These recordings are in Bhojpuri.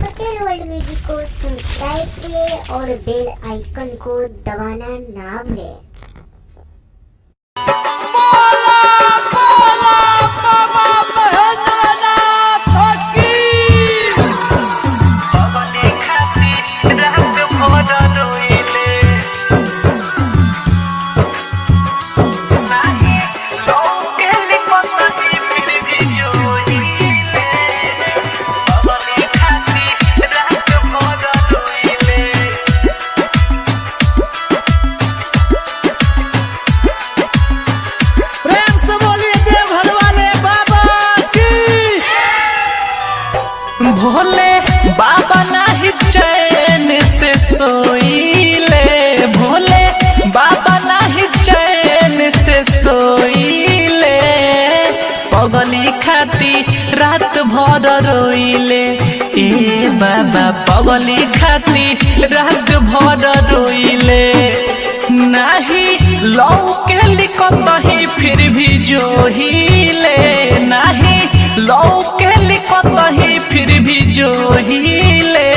होटल वर्ल्ड म्यूजिक को सब्सक्राइब करें और बेल आइकन को दबाना ना भूलें। भोले बाबा नाही चैन से सोईले, भोले बाबा नाही चैन से सोईले, पगली खाती रात भर रोईले। ए बाबा पगली खाती रात भर रोईले, नाही लौके लिखतही फिर भी जोहिले, नाही लौके लिखतही फिर भी जोहिले,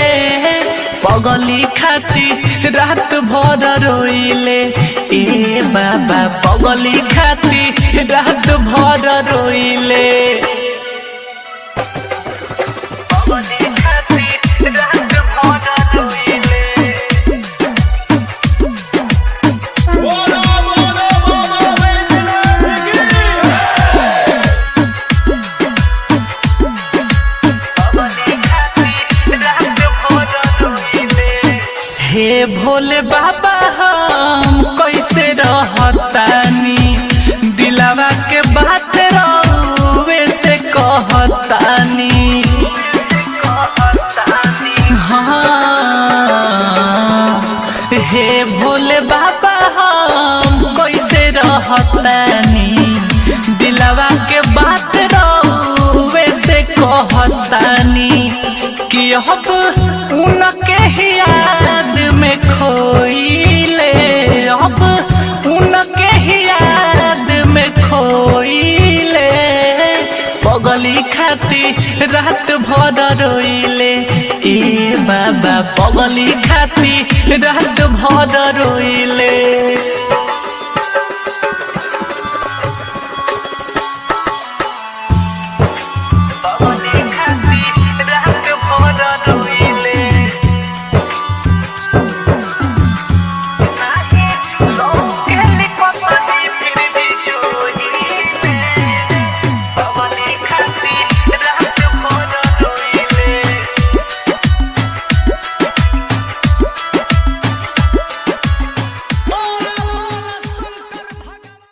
पगली खाती रात भर रोईले। ए बाबा पगली खाती रात भर रोईले, पगली खाती रात भर रोईले। हे भोले बाबा हम कैसे रहतानी, दिलावा के बात रउवे से कहतानी। हाँ हे भोले बाबा हम कैसे रहतानी, दिलावा के बात रउवे से कहतानी। कि अब उनके ही याद में खोईले, अब उनके ही याद में खोईले, पगली खाती रात भर रोईले। ए बाबा पगली खाती रात भर रोईले।